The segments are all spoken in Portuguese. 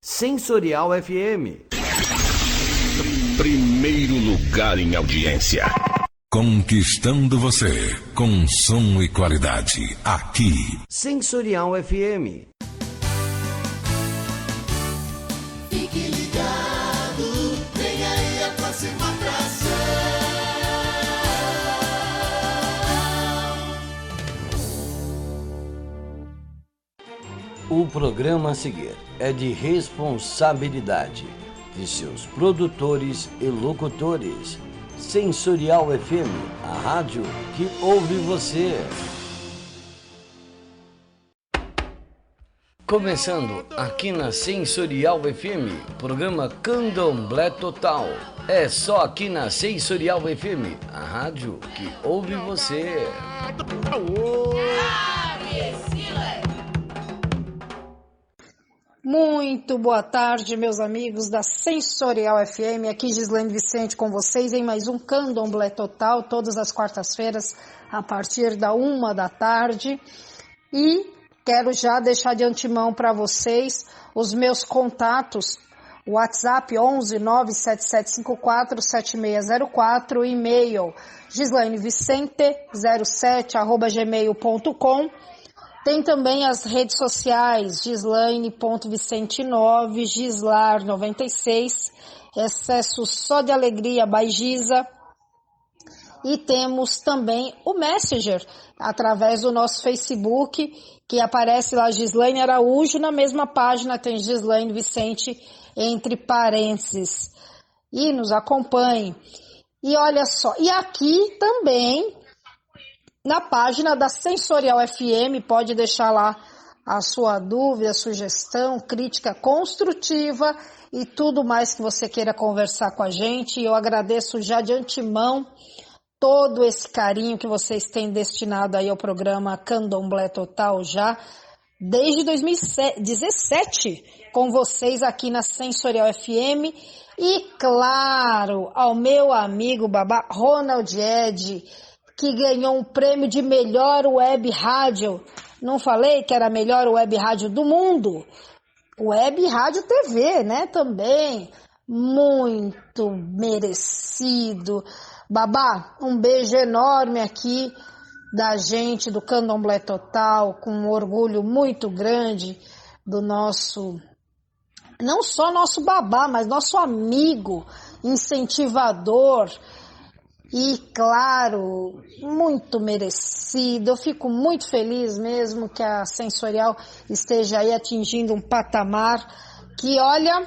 Sensorial FM. Primeiro lugar em audiência. Conquistando você com som e qualidade. Aqui. Sensorial FM. Fique ligado, vem aí a próxima atração. O programa a seguir é de responsabilidade de seus produtores e locutores. Sensorial FM, a rádio que ouve você. Começando aqui na Sensorial FM, programa Candomblé Total. É só aqui na Sensorial FM, a rádio que ouve você. Muito boa tarde, meus amigos da Sensorial FM. Aqui Gislaine Vicente com vocês em mais um Candomblé Total, todas as quartas-feiras, a partir da 1h. E quero já deixar de antemão para vocês os meus contatos. WhatsApp 11 97754 7604, e-mail gislainevicente07@gmail.com. Tem também as redes sociais, gislaine.vicente9, gislar96, Excesso Só de Alegria, by Giza. E temos também o Messenger, através do nosso Facebook, que aparece lá Gislaine Araújo, na mesma página tem Gislaine Vicente, entre parênteses. E nos acompanhe. E olha só, e aqui também, na página da Sensorial FM, pode deixar lá a sua dúvida, sugestão, crítica construtiva e tudo mais que você queira conversar com a gente. E eu agradeço já de antemão todo esse carinho que vocês têm destinado aí ao programa Candomblé Total já desde 2017 com vocês aqui na Sensorial FM. E claro, ao meu amigo babá Ronald Ed, que ganhou um prêmio de melhor web rádio. Não falei que era a melhor web rádio do mundo? Web Rádio TV, né, também. Muito merecido. Babá, um beijo enorme aqui da gente, do Candomblé Total, com um orgulho muito grande do nosso, não só nosso babá, mas nosso amigo, incentivador. E, claro, muito merecido. Eu fico muito feliz mesmo que a Sensorial esteja aí atingindo um patamar que, olha,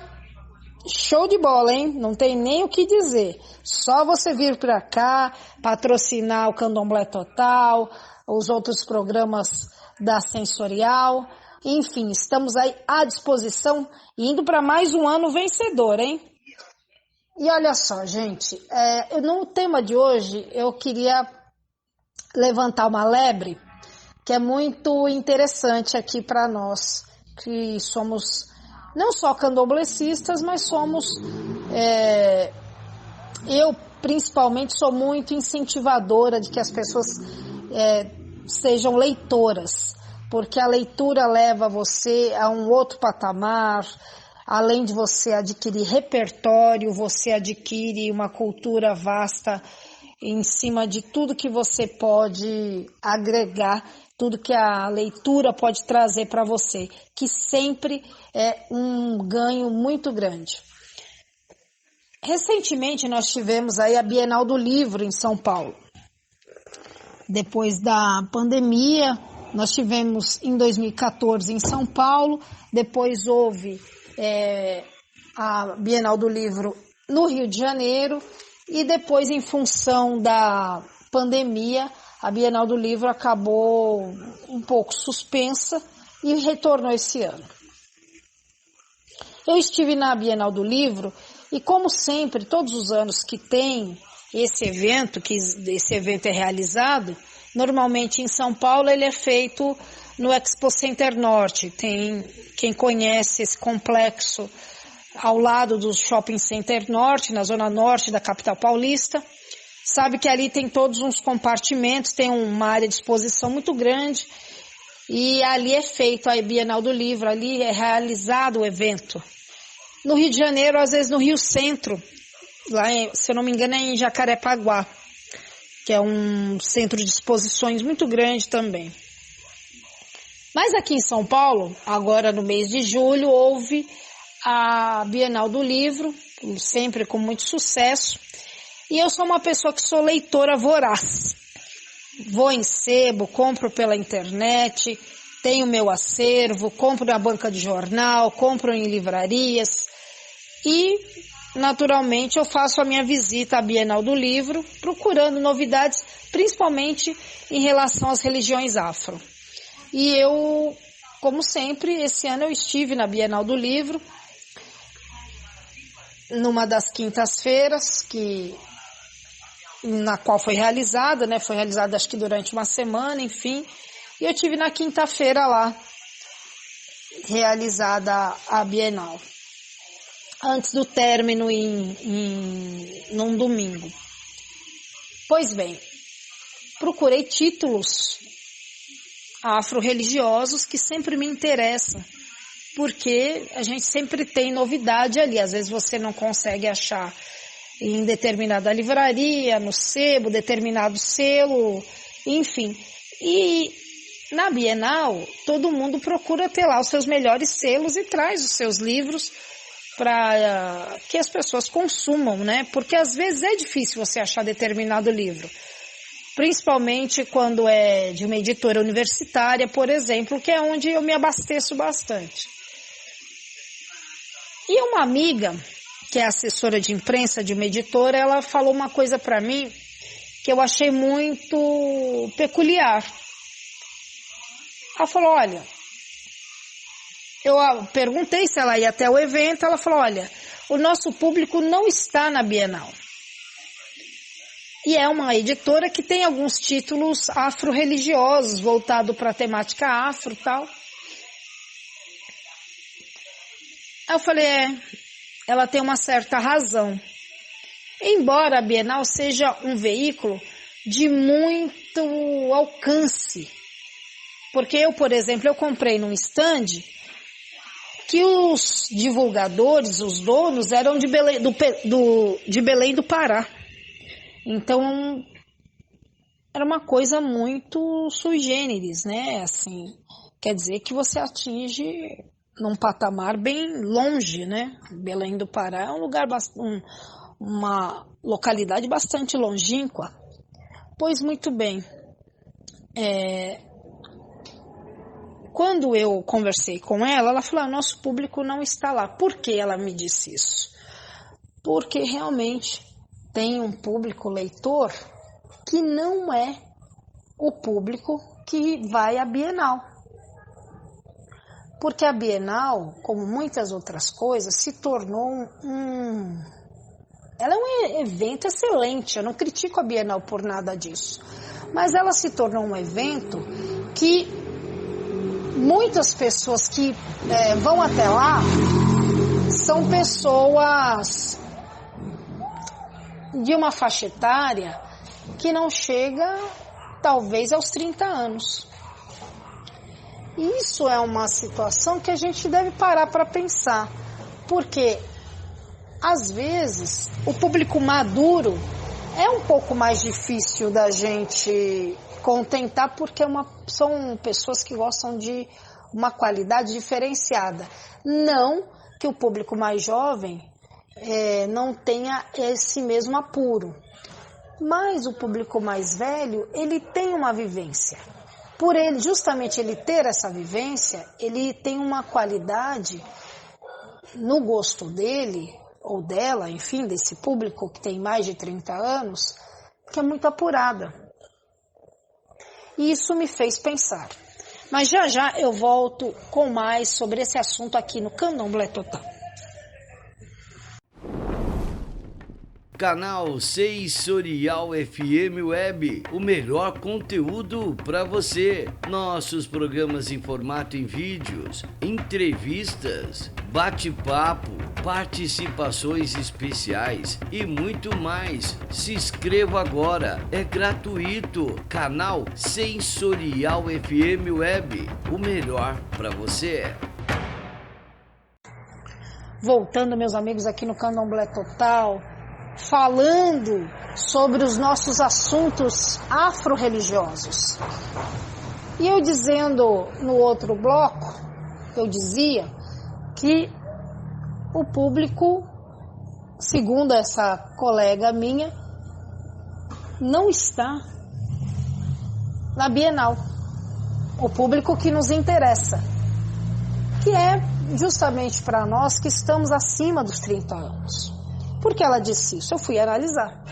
show de bola, hein? Não tem nem o que dizer. Só você vir para cá, patrocinar o Candomblé Total, os outros programas da Sensorial. Enfim, estamos aí à disposição, indo para mais um ano vencedor, hein? E olha só, gente, no tema de hoje eu queria levantar uma lebre que é muito interessante aqui para nós, que somos não só candomblecistas, mas somos, eu principalmente sou muito incentivadora de que as pessoas sejam leitoras, porque a leitura leva você a um outro patamar. Além de você adquirir repertório, você adquire uma cultura vasta em cima de tudo que você pode agregar, tudo que a leitura pode trazer para você, que sempre é um ganho muito grande. Recentemente nós tivemos aí a Bienal do Livro em São Paulo. Depois da pandemia, nós tivemos em 2014 em São Paulo, depois houve a Bienal do Livro no Rio de Janeiro, e depois, em função da pandemia, a Bienal do Livro acabou um pouco suspensa e retornou esse ano. Eu estive na Bienal do Livro e, como sempre, todos os anos que tem esse evento, que esse evento é realizado, normalmente em São Paulo ele é feito no Expo Center Norte. Tem quem conhece esse complexo ao lado do Shopping Center Norte, na zona norte da capital paulista, sabe que ali tem todos uns compartimentos, tem uma área de exposição muito grande, e ali é feito a Bienal do Livro, ali é realizado o evento. no Rio de Janeiro, às vezes no Rio Centro, lá, se eu não me engano, é em Jacarepaguá, que é um centro de exposições muito grande também. Mas aqui em São Paulo, agora no mês de julho, houve a Bienal do Livro, sempre com muito sucesso. E eu sou uma pessoa que sou leitora voraz. Vou em sebo, compro pela internet, tenho meu acervo, compro na banca de jornal, compro em livrarias e, naturalmente, eu faço a minha visita à Bienal do Livro, procurando novidades, principalmente em relação às religiões afro. E eu, como sempre, esse ano eu estive na Bienal do Livro, numa das quintas-feiras, na qual foi realizada, né? Foi realizada acho que durante uma semana, enfim. E eu tive na quinta-feira lá, realizada a Bienal, antes do término num domingo. Pois bem, procurei títulos afro-religiosos que sempre me interessam, porque a gente sempre tem novidade ali. Às vezes você não consegue achar em determinada livraria, no sebo, determinado selo, enfim. E na Bienal, todo mundo procura ter lá os seus melhores selos e traz os seus livros para que as pessoas consumam, né? Porque às vezes é difícil você achar determinado livro, principalmente quando é de uma editora universitária, por exemplo, que é onde eu me abasteço bastante. E uma amiga, que é assessora de imprensa de uma editora, ela falou uma coisa para mim que eu achei muito peculiar. Ela falou, olha, eu perguntei se ela ia até o evento, ela falou, olha, o nosso público não está na Bienal. E é uma editora que tem alguns títulos afro-religiosos, voltado para a temática afro e tal. Aí eu falei, ela tem uma certa razão. Embora a Bienal seja um veículo de muito alcance. Porque eu, por exemplo, eu comprei num stand que os divulgadores, os donos, eram de Belém do Pará. Então, era uma coisa muito sui generis, né? Assim, quer dizer que você atinge num patamar bem longe, né? Belém do Pará é um lugar, uma localidade bastante longínqua. Pois muito bem, quando eu conversei com ela, ela falou, nosso público não está lá. Por que ela me disse isso? Porque realmente tem um público leitor que não é o público que vai à Bienal. Porque a Bienal, como muitas outras coisas, se tornou ela é um evento excelente, eu não critico a Bienal por nada disso. Mas ela se tornou um evento que muitas pessoas que vão até lá são pessoas de uma faixa etária que não chega, talvez, aos 30 anos. Isso é uma situação que a gente deve parar para pensar, porque, às vezes, o público maduro é um pouco mais difícil da gente contentar, porque são pessoas que gostam de uma qualidade diferenciada. Não que o público mais jovem não tenha esse mesmo apuro, mas o público mais velho, ele tem uma vivência. Por ele, justamente ele ter essa vivência, ele tem uma qualidade no gosto dele, ou dela, enfim, desse público que tem mais de 30 anos, que é muito apurada. E isso me fez pensar. Mas já já eu volto com mais sobre esse assunto aqui no Candomblé Total. Canal Sensorial FM Web, o melhor conteúdo para você. Nossos programas em formato em vídeos, entrevistas, bate-papo, participações especiais e muito mais. Se inscreva agora, é gratuito. Canal Sensorial FM Web, o melhor para você. voltando, meus amigos, aqui no Candomblé Total, falando sobre os nossos assuntos afro-religiosos. E eu dizendo no outro bloco, eu dizia que o público, segundo essa colega minha, não está na Bienal. O público que nos interessa, que é justamente para nós que estamos acima dos 30 anos. Por que ela disse isso? Eu fui analisar.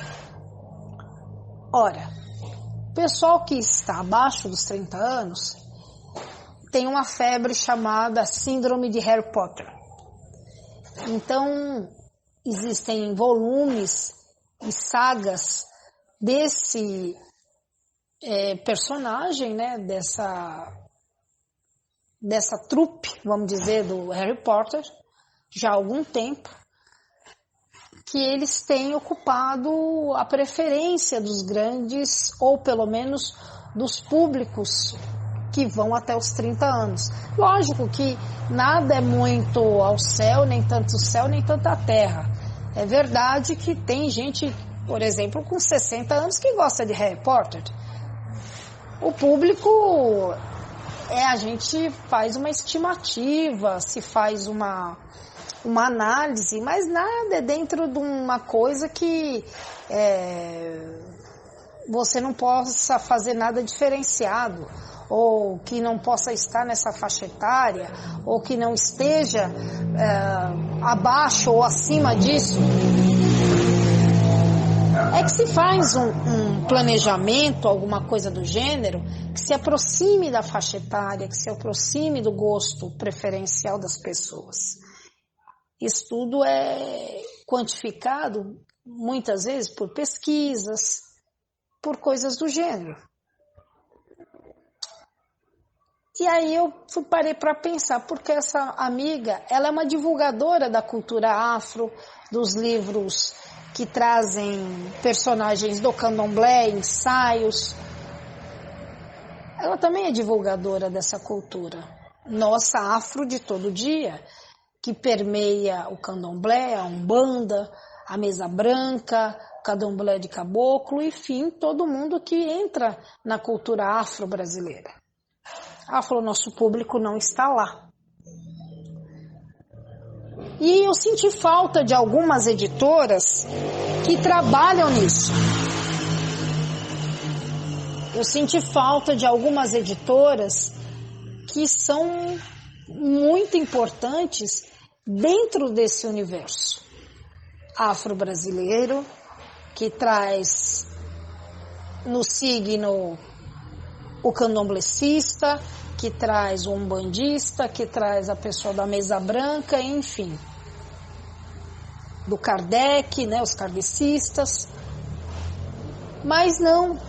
Ora, o pessoal que está abaixo dos 30 anos tem uma febre chamada Síndrome de Harry Potter. Então, existem volumes e sagas desse personagem, né, dessa trupe, vamos dizer, do Harry Potter, já há algum tempo, que eles têm ocupado a preferência dos grandes, ou pelo menos dos públicos que vão até os 30 anos. Lógico que nada é muito ao céu, nem tanto o céu, nem tanto a terra. É verdade que tem gente, por exemplo, com 60 anos que gosta de Harry Potter. O público, a gente faz uma estimativa, se faz uma análise, mas nada é dentro de uma coisa que você não possa fazer nada diferenciado, ou que não possa estar nessa faixa etária, ou que não esteja abaixo ou acima disso. É que se faz um planejamento, alguma coisa do gênero, que se aproxime da faixa etária, que se aproxime do gosto preferencial das pessoas. Isso tudo é quantificado, muitas vezes, por pesquisas, por coisas do gênero. E aí eu parei para pensar, porque essa amiga, ela é uma divulgadora da cultura afro, dos livros que trazem personagens do candomblé, ensaios. Ela também é divulgadora dessa cultura nossa afro de todo dia, que permeia o candomblé, a umbanda, a mesa branca, o candomblé de caboclo, enfim, todo mundo que entra na cultura afro-brasileira. O nosso público não está lá. E eu senti falta de algumas editoras que trabalham nisso. Eu senti falta de algumas editoras que são muito importantes dentro desse universo afro-brasileiro, que traz no signo o candomblecista, que traz o umbandista, que traz a pessoa da mesa branca, enfim, do Kardec, né, os kardecistas. Mas eu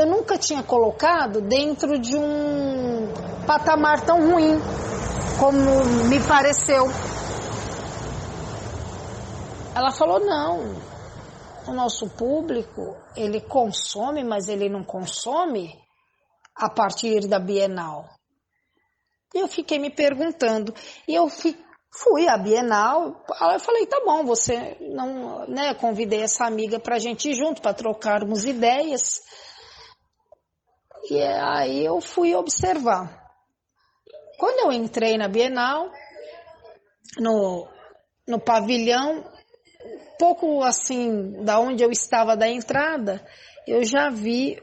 nunca tinha colocado dentro de um patamar tão ruim como me pareceu. Ela falou, não, o nosso público, ele consome, mas ele não consome a partir da Bienal. E eu fiquei me perguntando, e eu fui à Bienal, eu falei, tá bom, você não, né, convidei essa amiga pra gente ir junto, para trocarmos ideias. E aí eu fui observar. Quando eu entrei na Bienal, no pavilhão, pouco assim, da onde eu estava da entrada, eu já vi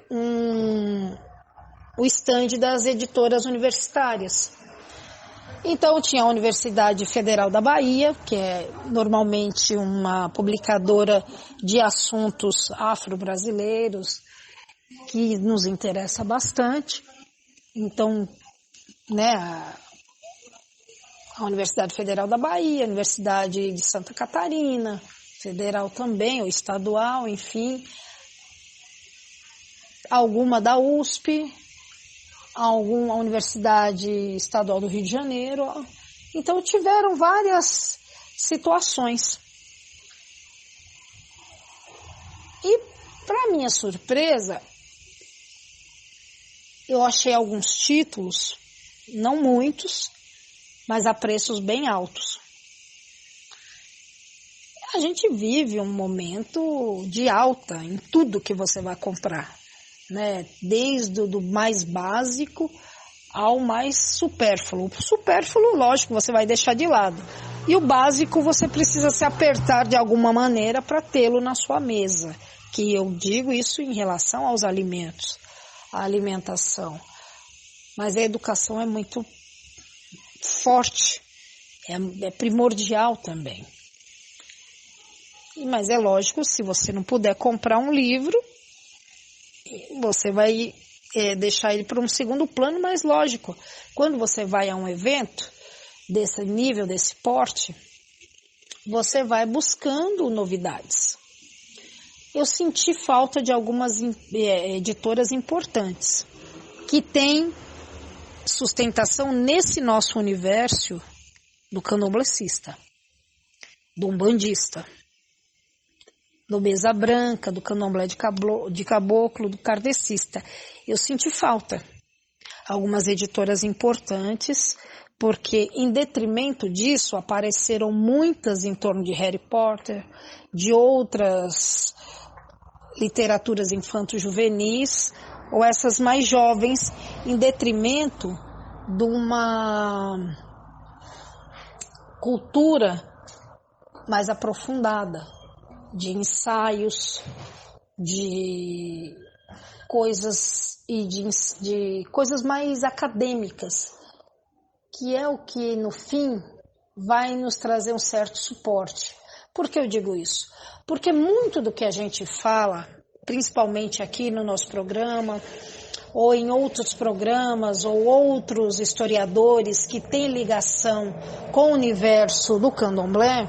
o estande das editoras universitárias. Então tinha a Universidade Federal da Bahia, que é normalmente uma publicadora de assuntos afro-brasileiros, que nos interessa bastante. Então, né, a Universidade Federal da Bahia, a Universidade de Santa Catarina, federal também, ou estadual, enfim, alguma da USP, a Universidade Estadual do Rio de Janeiro. Então tiveram várias situações. E, para minha surpresa, eu achei alguns títulos, não muitos, mas a preços bem altos. A gente vive um momento de alta em tudo que você vai comprar, né? Desde o do mais básico ao mais supérfluo. O supérfluo, lógico, você vai deixar de lado. E o básico você precisa se apertar de alguma maneira para tê-lo na sua mesa. Que eu digo isso em relação aos alimentos, a alimentação. Mas a educação é muito forte, é primordial também. Mas é lógico, se você não puder comprar um livro, você vai deixar ele para um segundo plano, mas lógico, quando você vai a um evento desse nível, desse porte, você vai buscando novidades. Eu senti falta de algumas editoras importantes, que têm sustentação nesse nosso universo do candomblessista, do umbandista, do mesa branca, do candomblé de caboclo, do kardecista. Eu senti falta. Algumas editoras importantes, porque em detrimento disso apareceram muitas em torno de Harry Potter, de outras literaturas infanto-juvenis, ou essas mais jovens, em detrimento de uma cultura mais aprofundada, de ensaios, de coisas e de coisas mais acadêmicas, que é o que no fim vai nos trazer um certo suporte. Por que eu digo isso? Porque muito do que a gente fala, principalmente aqui no nosso programa, ou em outros programas, ou outros historiadores que têm ligação com o universo do candomblé,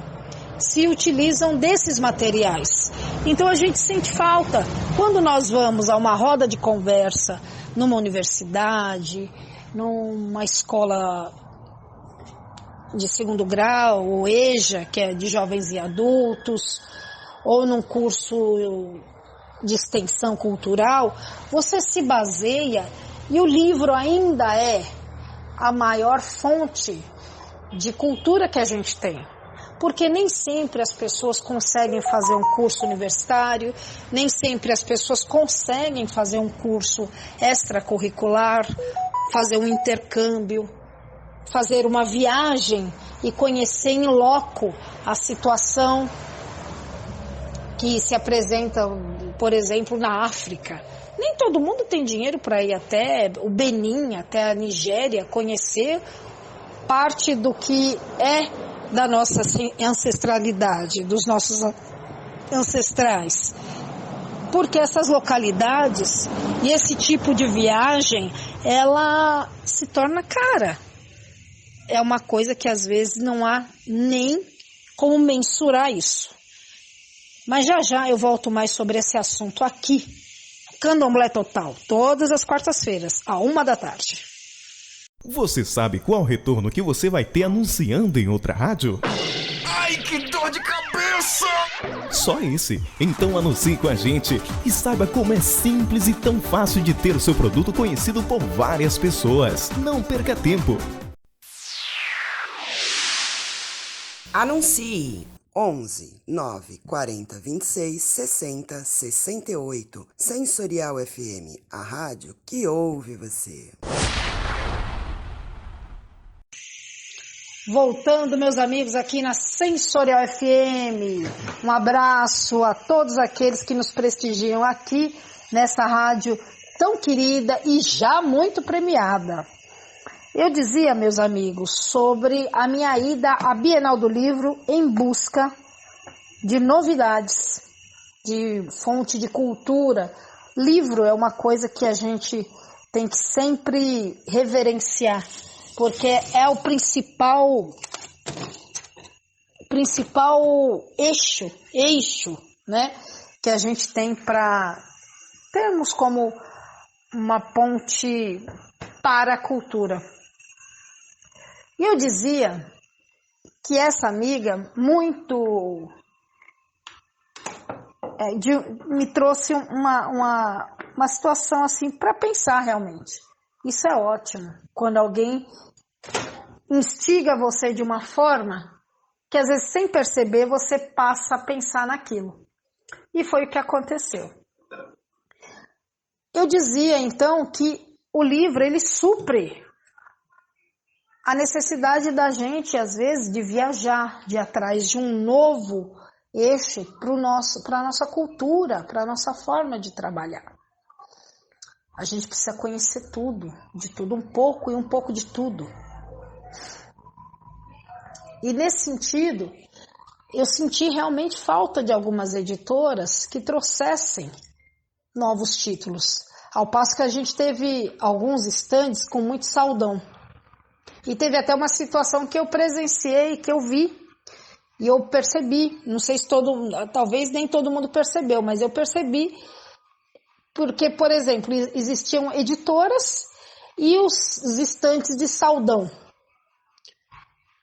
se utilizam desses materiais. Então a gente sente falta. Quando nós vamos a uma roda de conversa numa universidade, numa escola de segundo grau, ou EJA, que é de jovens e adultos, ou num curso de extensão cultural, você se baseia, e o livro ainda é a maior fonte de cultura que a gente tem. Porque nem sempre as pessoas conseguem fazer um curso universitário, nem sempre as pessoas conseguem fazer um curso extracurricular, fazer um intercâmbio, fazer uma viagem e conhecer em loco a situação que se apresenta, por exemplo, na África. Nem todo mundo tem dinheiro para ir até o Benin, até a Nigéria, conhecer parte do que é da nossa ancestralidade, dos nossos ancestrais. Porque essas localidades e esse tipo de viagem, ela se torna cara. É uma coisa que às vezes não há nem como mensurar isso. Mas já eu volto mais sobre esse assunto aqui. Candomblé Total, todas as quartas-feiras, à 13h. Você sabe qual retorno que você vai ter anunciando em outra rádio? Ai, que dor de cabeça! Só esse. Então anuncie com a gente e saiba como é simples e tão fácil de ter o seu produto conhecido por várias pessoas. Não perca tempo. Anuncie 11 9 40 26 60 68. Sensorial FM, a rádio que ouve você. Voltando, meus amigos, aqui na Sensorial FM. Um abraço a todos aqueles que nos prestigiam aqui nessa rádio tão querida e já muito premiada. Eu dizia, meus amigos, sobre a minha ida à Bienal do Livro em busca de novidades, de fonte de cultura. Livro é uma coisa que a gente tem que sempre reverenciar, porque é o principal eixo, né, que a gente tem para termos como uma ponte para a cultura. E eu dizia que essa amiga me trouxe uma situação assim para pensar realmente. Isso é ótimo, quando alguém instiga você de uma forma que às vezes sem perceber você passa a pensar naquilo. E foi o que aconteceu. Eu dizia então que o livro ele supre a necessidade da gente às vezes de viajar, de ir atrás de um novo eixo para a nossa cultura, para a nossa forma de trabalhar. A gente precisa conhecer tudo, de tudo um pouco e um pouco de tudo. E nesse sentido, eu senti realmente falta de algumas editoras que trouxessem novos títulos. Ao passo que a gente teve alguns estandes com muito saldão. E teve até uma situação que eu presenciei, que eu vi, e eu percebi, não sei se talvez nem todo mundo percebeu, mas eu percebi, porque, por exemplo, existiam editoras e os estantes de saldão.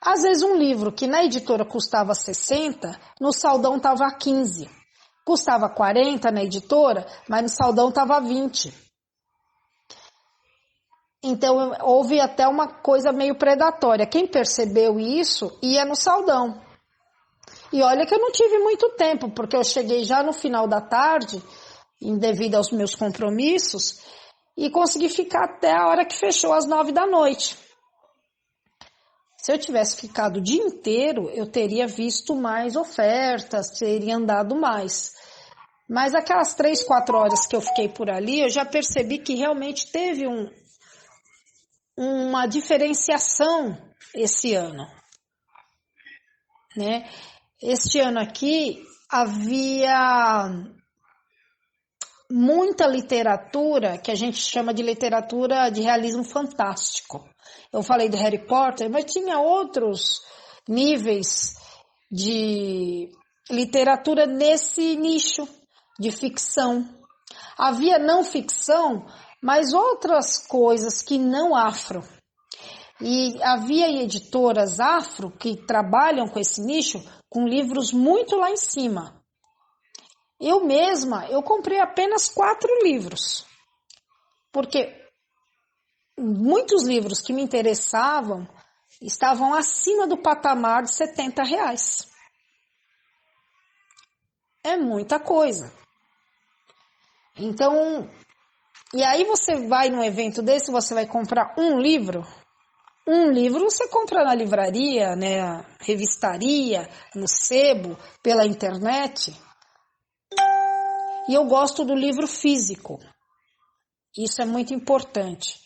Às vezes um livro que na editora custava 60, no saldão estava 15. Custava 40 na editora, mas no saldão estava 20. Então houve até uma coisa meio predatória. Quem percebeu isso ia no saldão. E olha que eu não tive muito tempo, porque eu cheguei já no final da tarde, devido aos meus compromissos, e consegui ficar até a hora que fechou, às 9 da noite. Se eu tivesse ficado o dia inteiro, eu teria visto mais ofertas, teria andado mais. Mas aquelas 3, 4 horas que eu fiquei por ali, eu já percebi que realmente teve uma diferenciação esse ano, né? Este ano aqui havia muita literatura que a gente chama de literatura de realismo fantástico. Eu falei do Harry Potter, mas tinha outros níveis de literatura nesse nicho de ficção. Havia não ficção, mas outras coisas que não afro. E havia editoras afro que trabalham com esse nicho, com livros muito lá em cima. Eu comprei apenas 4 livros, porque muitos livros que me interessavam estavam acima do patamar de R$70. É muita coisa. Então, e aí você vai num evento desse, você vai comprar um livro você compra na livraria, né, revistaria, no sebo, pela internet. E eu gosto do livro físico. Isso é muito importante.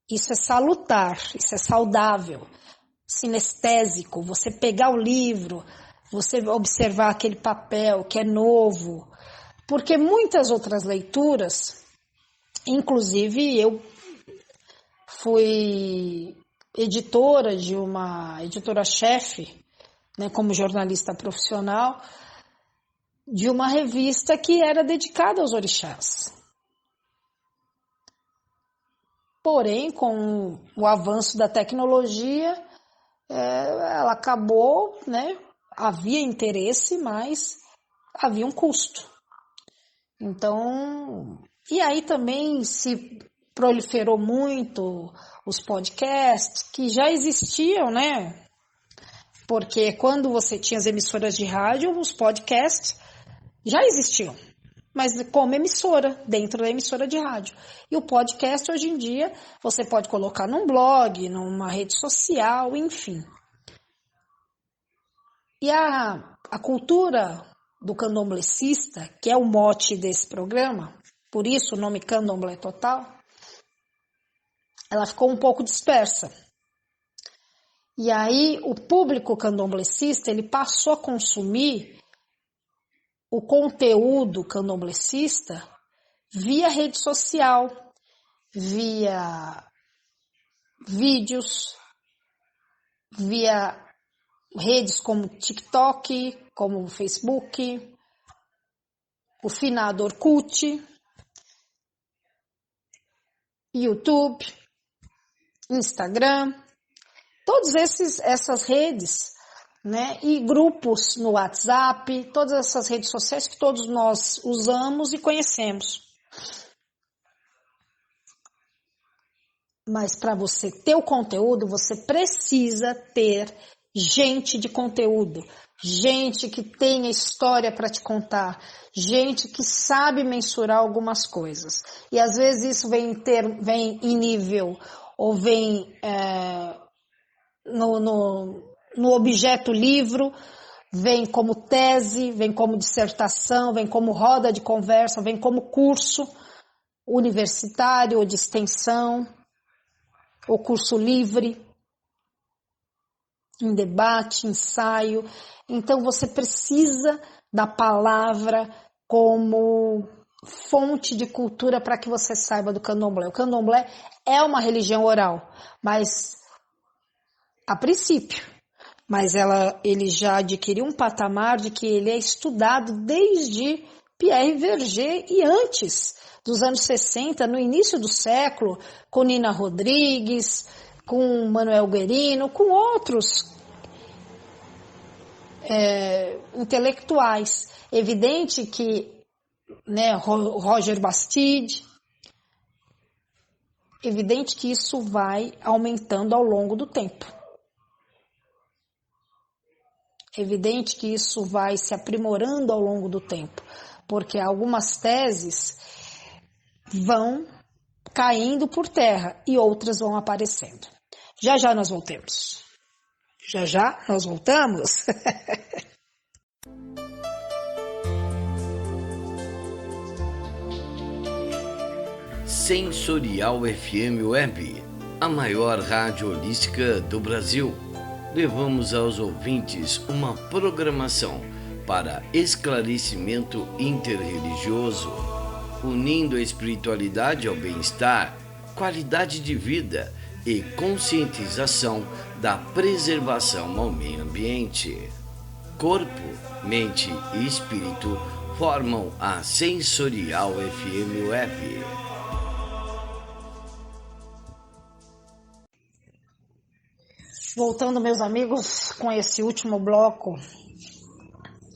Isso é salutar, isso é saudável, sinestésico. Você pegar o livro, você observar aquele papel que é novo. Porque muitas outras leituras, inclusive eu fui editora de uma editora-chefe, né, como jornalista profissional, de uma revista que era dedicada aos orixás. Porém, com o avanço da tecnologia, ela acabou, né, havia interesse, mas havia um custo. Então, e aí também se proliferou muito os podcasts, que já existiam, né? Porque quando você tinha as emissoras de rádio, os podcasts já existiam, mas como emissora, dentro da emissora de rádio. E o podcast, hoje em dia, você pode colocar num blog, numa rede social, enfim. E a cultura do candomblessista, que é o mote desse programa, por isso o nome Candomblé Total, ela ficou um pouco dispersa. E aí o público candomblessista, ele passou a consumir o conteúdo candomblessista via rede social, via vídeos, via redes como TikTok, como Facebook, o finado Orkut, YouTube, Instagram, todas essas redes, né, e grupos no WhatsApp, todas essas redes sociais que todos nós usamos e conhecemos. Mas para você ter o conteúdo, você precisa ter gente de conteúdo, gente que tenha história para te contar, gente que sabe mensurar algumas coisas. E às vezes isso vem em nível, ou vem no objeto livro, vem como tese, vem como dissertação, vem como roda de conversa, vem como curso universitário ou de extensão, ou curso livre, em debate, ensaio. Então você precisa da palavra como fonte de cultura para que você saiba do candomblé. O candomblé é uma religião oral, mas a princípio, mas ele já adquiriu um patamar de que ele é estudado desde Pierre Verger e antes dos anos 60, no início do século, com Nina Rodrigues, com Manuel Guerino, com outros intelectuais. Evidente que, né, Roger Bastide, evidente que isso vai aumentando ao longo do tempo. Evidente que isso vai se aprimorando ao longo do tempo, porque algumas teses vão caindo por terra e outras vão aparecendo. Já já nós voltamos. Já já nós voltamos. Sensorial FM Web, a maior rádio holística do Brasil. Levamos aos ouvintes uma programação para esclarecimento interreligioso, unindo a espiritualidade ao bem-estar, qualidade de vida e conscientização da preservação ao meio ambiente. Corpo, mente e espírito formam a Sensorial FM Web. Voltando, meus amigos, com esse último bloco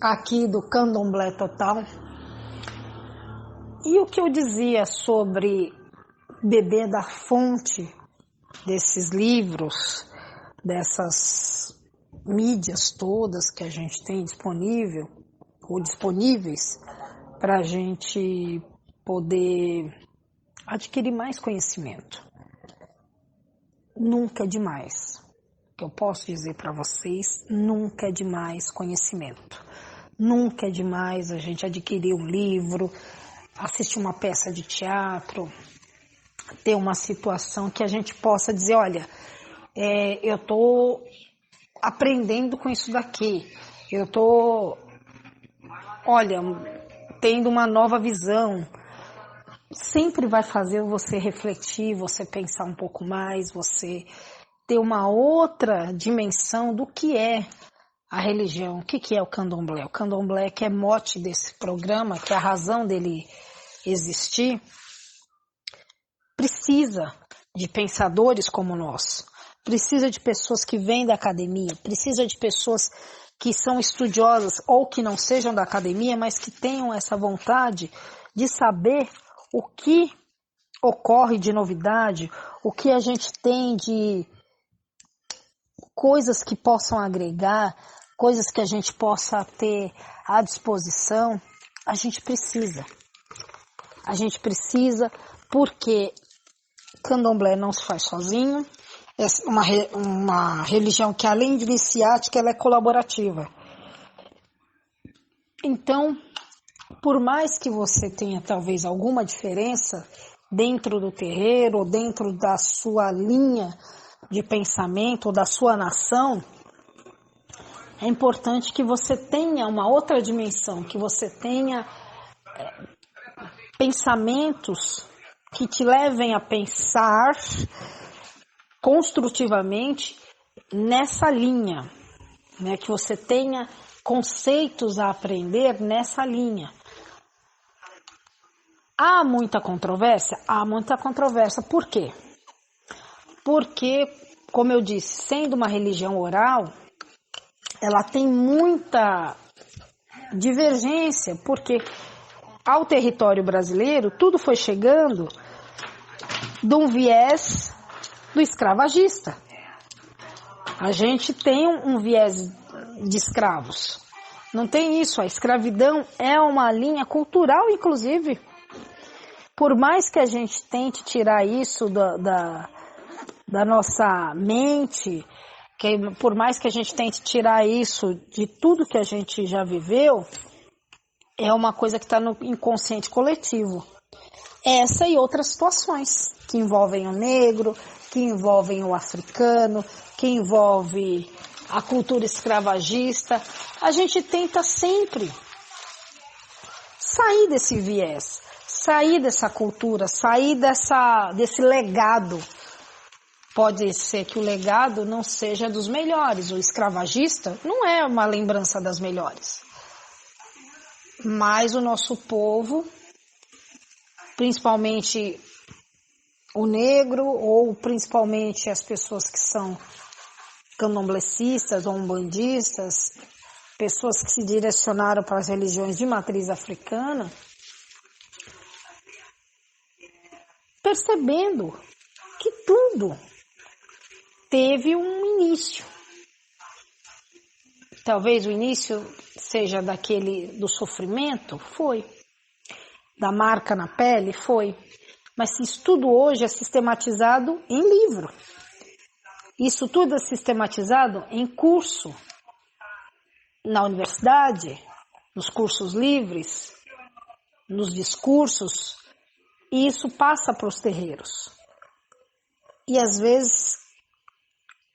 aqui do Candomblé Total. E o que eu dizia sobre beber da fonte desses livros, dessas mídias todas que a gente tem disponível, ou disponíveis, para a gente poder adquirir mais conhecimento. Nunca é demais. O que eu posso dizer para vocês, nunca é demais conhecimento. Nunca é demais a gente adquirir um livro, assistir uma peça de teatro, ter uma situação que a gente possa dizer, olha, eu estou aprendendo com isso daqui, eu estou, olha, tendo uma nova visão. Sempre vai fazer você refletir, você pensar um pouco mais, você ter uma outra dimensão do que é a religião, o que é o candomblé. O candomblé, que é mote desse programa, que é a razão dele existir, precisa de pensadores como nós, precisa de pessoas que vêm da academia, precisa de pessoas que são estudiosas ou que não sejam da academia, mas que tenham essa vontade de saber o que ocorre de novidade, o que a gente tem de coisas que possam agregar, coisas que a gente possa ter à disposição. A gente precisa. A gente precisa porque candomblé não se faz sozinho. É uma religião que, além de iniciática, ela é colaborativa. Então, por mais que você tenha talvez alguma diferença dentro do terreiro ou dentro da sua linha de pensamento ou da sua nação, é importante que você tenha uma outra dimensão, que você tenha pensamentos que te levem a pensar construtivamente nessa linha, né? Que você tenha conceitos a aprender nessa linha. Há muita controvérsia? Há muita controvérsia. Por quê? Porque, como eu disse, sendo uma religião oral, ela tem muita divergência, porque ao território brasileiro tudo foi chegando de um viés do escravagista. A gente tem um viés de escravos. Não tem isso. A escravidão é uma linha cultural, inclusive. Por mais que a gente tente tirar isso da nossa mente, por mais que a gente tente tirar isso de tudo que a gente já viveu, é uma coisa que está no inconsciente coletivo. Essa e outras situações que envolvem o negro, que envolvem o africano, que envolve a cultura escravagista. A gente tenta sempre sair desse viés, sair dessa cultura, sair desse legado. Pode ser que o legado não seja dos melhores. O escravagista não é uma lembrança das melhores. Mas o nosso povo, principalmente o negro, ou principalmente as pessoas que são candomblecistas ou umbandistas, pessoas que se direcionaram para as religiões de matriz africana, percebendo que tudo teve um início. Talvez o início seja do sofrimento, foi. Da marca na pele, foi. Mas isso tudo hoje é sistematizado em livro. Isso tudo é sistematizado em curso, na universidade, nos cursos livres, nos discursos, e isso passa para os terreiros. E às vezes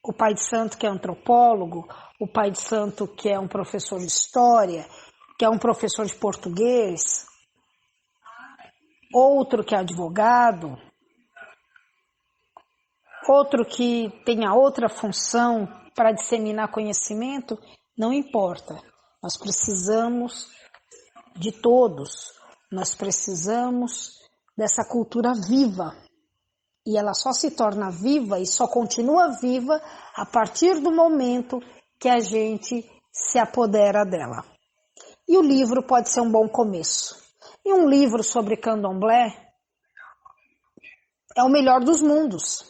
o pai de santo que é antropólogo, o pai de santo que é um professor de história, que é um professor de português, outro que é advogado, outro que tenha outra função para disseminar conhecimento, não importa. Nós precisamos de todos, nós precisamos dessa cultura viva. E ela só se torna viva e só continua viva a partir do momento que a gente se apodera dela. E o livro pode ser um bom começo. E um livro sobre candomblé é o melhor dos mundos.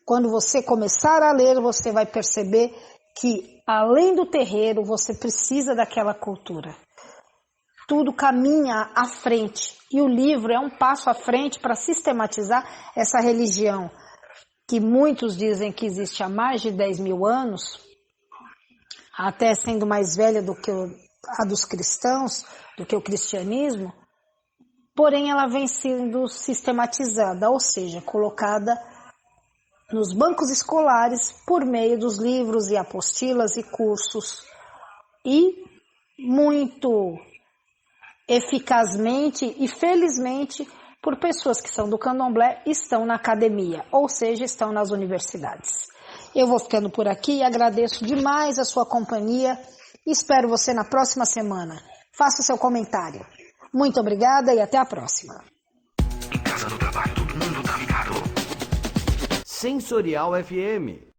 Quando você começar a ler, você vai perceber que, além do terreiro, você precisa daquela cultura. Tudo caminha à frente. E o livro é um passo à frente para sistematizar essa religião, que muitos dizem que existe há mais de 10 mil anos, até sendo mais velha do que a dos cristãos, do que o cristianismo, porém ela vem sendo sistematizada, ou seja, colocada nos bancos escolares por meio dos livros e apostilas e cursos, e muito eficazmente e felizmente por pessoas que são do candomblé estão na academia, ou seja, estão nas universidades. Eu vou ficando por aqui e agradeço demais a sua companhia e espero você na próxima semana. Faça o seu comentário. Muito obrigada e até a próxima. Em casa, no trabalho, todo mundo tá ligado. Sensorial FM.